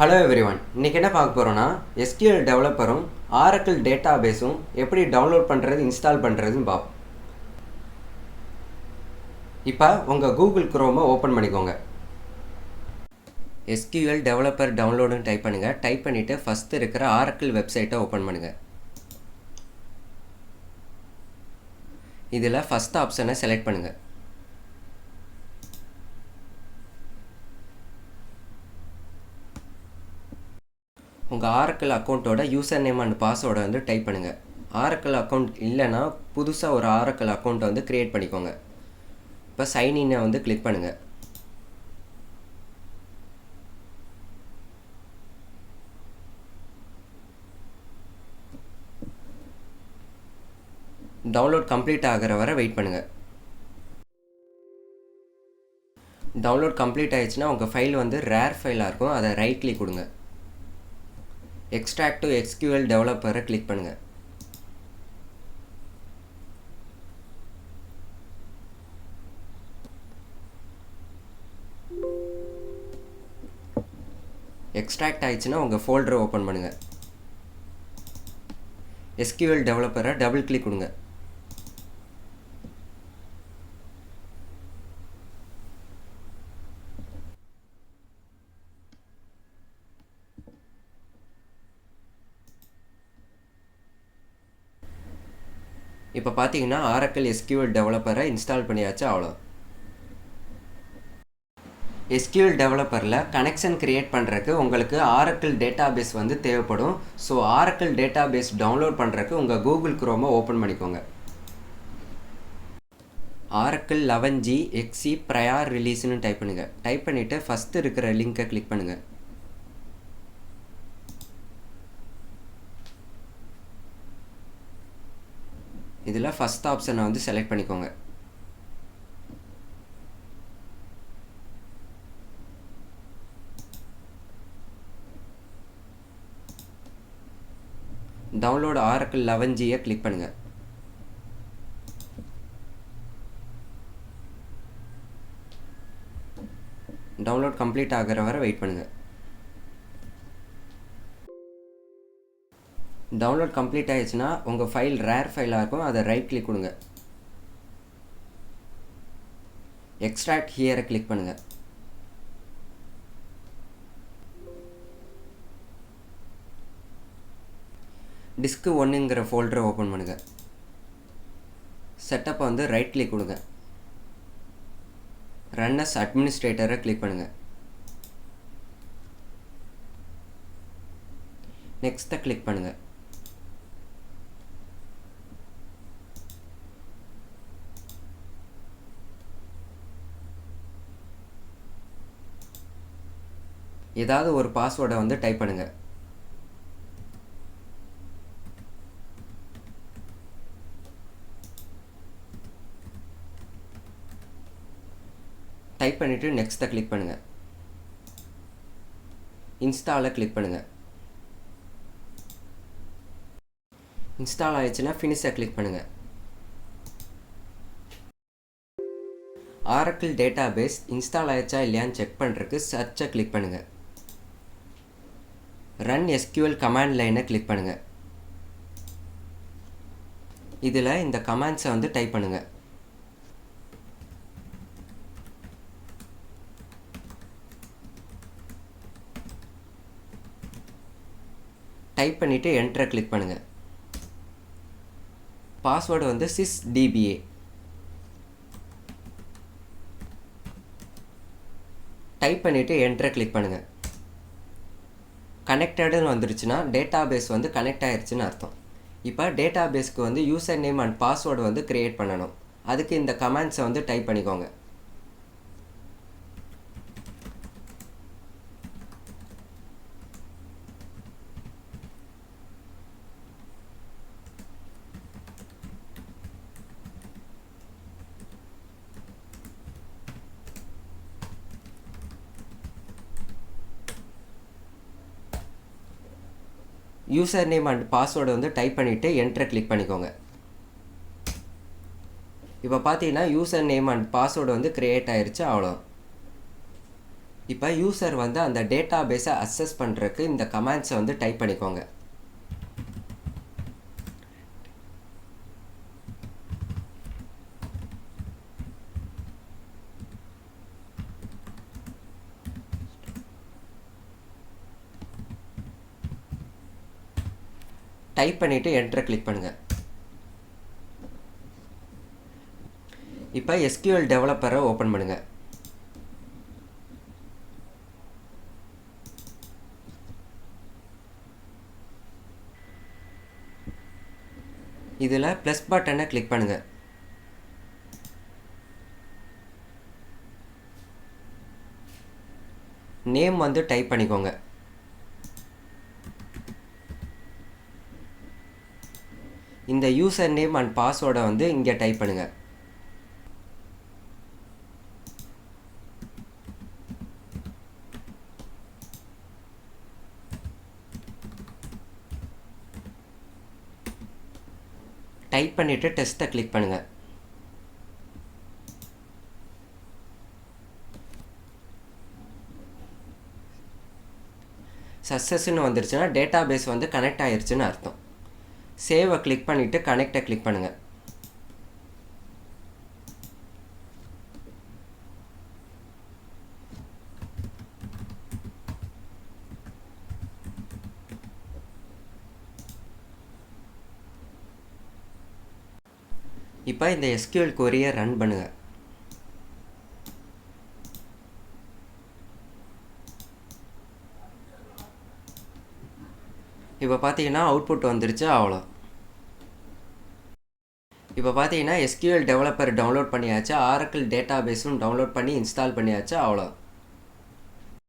Hello everyone, இன்றைக்கி என்ன பார்க்க போகிறோன்னா எஸ்கியூஎல் டெவலப்பரும் ஆரக்கிள் டேட்டா பேஸும் எப்படி டவுன்லோட் பண்ணுறது இன்ஸ்டால் பண்ணுறதுன்னு பார்ப்போம். இப்போ உங்கள் கூகுள் குரோமை ஓப்பன் பண்ணிக்கோங்க. எஸ்கியூஎல் டெவலப்பர் டவுன்லோடுன்னு டைப் பண்ணுங்கள். டைப் பண்ணிவிட்டு ஃபஸ்ட்டு இருக்கிற ஆரக்கிள் வெப்சைட்டை ஓப்பன் பண்ணுங்கள். இதில் ஃபஸ்ட் ஆப்ஷனை செலக்ட் பண்ணுங்கள். உங்கள் ஆரக்கிள் அக்கௌண்ட்டோட யூசர் நேம் அண்ட் பாஸ்வேர்டை வந்து டைப் பண்ணுங்கள். ஆரக்கிள் அக்கௌண்ட் இல்லைன்னா புதுசாக ஒரு ஆரக்கிள் அக்கௌண்ட்டை வந்து க்ரியேட் பண்ணிக்கோங்க. இப்போ சைன்இன்னை வந்து கிளிக் பண்ணுங்கள். டவுன்லோட் கம்ப்ளீட் ஆகிற வரை வெயிட் பண்ணுங்கள். டவுன்லோட் கம்ப்ளீட் ஆகிடுச்சுன்னா உங்கள் ஃபைல் வந்து ரேர் ஃபைலாக இருக்கும். அதை ரைட் கிளிக் கொடுங்க. எக்ஸ்ட்ராக்ட் டு எஸ்கியூஎல் டெவலப்பரை கிளிக் பண்ணுங்கள். எக்ஸ்ட்ராக்ட் ஆயிடுச்சுன்னா உங்கள் ஃபோல்டரை ஓப்பன் பண்ணுங்கள். எஸ்கியூஎல் டெவலப்பரை டபுள் கிளிக் கொடுங்க. இப்போ பார்த்தீங்கன்னா ஆரக்கிள் எஸ்கியூஎல் டெவலப்பரை இன்ஸ்டால் பண்ணியாச்சு. அவ்வளோ. எஸ்கியூஎல் டெவலப்பரில் கனெக்ஷன் க்ரியேட் பண்ணுறதுக்கு உங்களுக்கு ஆரக்கிள் டேட்டா பேஸ் வந்து தேவைப்படும். So Oracle database download பண்ணுறதுக்கு உங்கள் கூகுள் குரோமை ஓப்பன் பண்ணிக்கோங்க. ஆரக்கிள் 11G XE ப்ரையார் ரிலீஸ்னு டைப் பண்ணுங்கள். டைப் பண்ணிவிட்டு ஃபஸ்ட்டு இருக்கிற லிங்கை கிளிக் பண்ணுங்கள். இதில் ஃபஸ்ட் ஆப்ஷனை வந்து செலக்ட் பண்ணிக்கோங்க. டவுன்லோட் ஆரக்கிள் 11Gயை கிளிக் பண்ணுங்கள். டவுன்லோட் கம்ப்ளீட் ஆகிற வரை வெயிட் பண்ணுங்கள். டவுன்லோட் கம்ப்ளீட் ஆகிடுச்சுன்னா உங்கள் ஃபைல் ரேர் ஃபைலாக இருக்கும். அதை ரைட் கிளிக் கொடுங்க. எக்ஸ்ட்ராக்ட் ஹியரை கிளிக் பண்ணுங்கள். டிஸ்க் 1ங்கிற ஃபோல்டரை ஓப்பன் பண்ணுங்கள். செட்டப்பை வந்து ரைட் கிளிக் கொடுங்க. ரன் அஸ் அட்மினிஸ்ட்ரேட்டரை கிளிக் பண்ணுங்கள். நெக்ஸ்ட்டை கிளிக் பண்ணுங்கள். ஏதாவது ஒரு பாஸ்வேர்டை வந்து டைப் பண்ணுங்கள். டைப் பண்ணிவிட்டு நெக்ஸ்ட்டை கிளிக் பண்ணுங்கள். இன்ஸ்டாலை கிளிக் பண்ணுங்கள். இன்ஸ்டால் ஆயிடுச்சுன்னா ஃபினிஷை கிளிக் பண்ணுங்கள். ஆரக்கிள் டேட்டா பேஸ் இன்ஸ்டால் ஆயிடுச்சா இல்லையான்னு செக் பண்ணுறதுக்கு சர்ச்சை கிளிக் பண்ணுங்கள். ரன் எஸ்கியூஎல் கமாண்ட் லைனை கிளிக் பண்ணுங்கள். இதில் இந்த கமாண்ட்ஸை வந்து டைப் பண்ணுங்கள். டைப் பண்ணிவிட்டு என்டரை கிளிக் பண்ணுங்கள். பாஸ்வேர்டு வந்து sysdba. டைப் பண்ணிவிட்டு என்டரை கிளிக் பண்ணுங்கள். கனெக்டடுன்னு வந்துருச்சுன்னா டேட்டா பேஸ் வந்து கனெக்ட் ஆகிடுச்சுன்னு அர்த்தம். இப்போ டேட்டா பேஸ்க்கு வந்து யூசர் நேம் அண்ட் பாஸ்வேர்டு வந்து க்ரியேட் பண்ணணும். அதுக்கு இந்த கமாண்ட்ஸை வந்து டைப் பண்ணிக்கோங்க. யூசர் நேம் அண்ட் பாஸ்வேர்டு வந்து டைப் பண்ணிவிட்டு என்டரை கிளிக் பண்ணிக்கோங்க. இப்போ பார்த்தீங்கன்னா யூசர் நேம் அண்ட் பாஸ்வேர்டு வந்து க்ரியேட் ஆயிடுச்சு. அவ்வளோ. இப்போ யூசர் வந்து அந்த டேட்டா பேஸை அக்சஸ் பண்ணுறதுக்கு இந்த கமாண்ட்ஸை வந்து டைப் பண்ணிக்கோங்க. டைப் பண்ணிவிட்டு என்டரை கிளிக் பண்ணுங்கள். இப்போ SQL டெவலப்பரை ஓப்பன் பண்ணுங்கள். இதில் ப்ளஸ் பட்டனை கிளிக் பண்ணுங்கள். நேம் வந்து டைப் பண்ணிக்கோங்க. இந்த யூசர் நேம் அண்ட் பாஸ்வேர்டை வந்து இங்கே டைப் பண்ணுங்கள். டைப் பண்ணிவிட்டு டெஸ்ட்டை கிளிக் பண்ணுங்கள். சக்ஸஸ்ன்னு வந்துருச்சுன்னா டேட்டா பேஸ் வந்து கனெக்ட் ஆகிருச்சுன்னு அர்த்தம். சேவை கிளிக் பண்ணிவிட்டு கனெக்டை கிளிக் பண்ணுங்கள். இப்போ இந்த SQL query-யை ரன் பண்ணுங்கள். இப்போ பார்த்தீங்கன்னா அவுட்புட் வந்துருச்சு. அவ்வளோ. இப்போ பார்த்தீங்கன்னா SQL டெவலப்பர் டவுன்லோட் பண்ணியாச்சு, ஆரக்கிள் டேட்டா பேஸும் டவுன்லோட் பண்ணி இன்ஸ்டால் பண்ணியாச்சு. அவ்வளோ.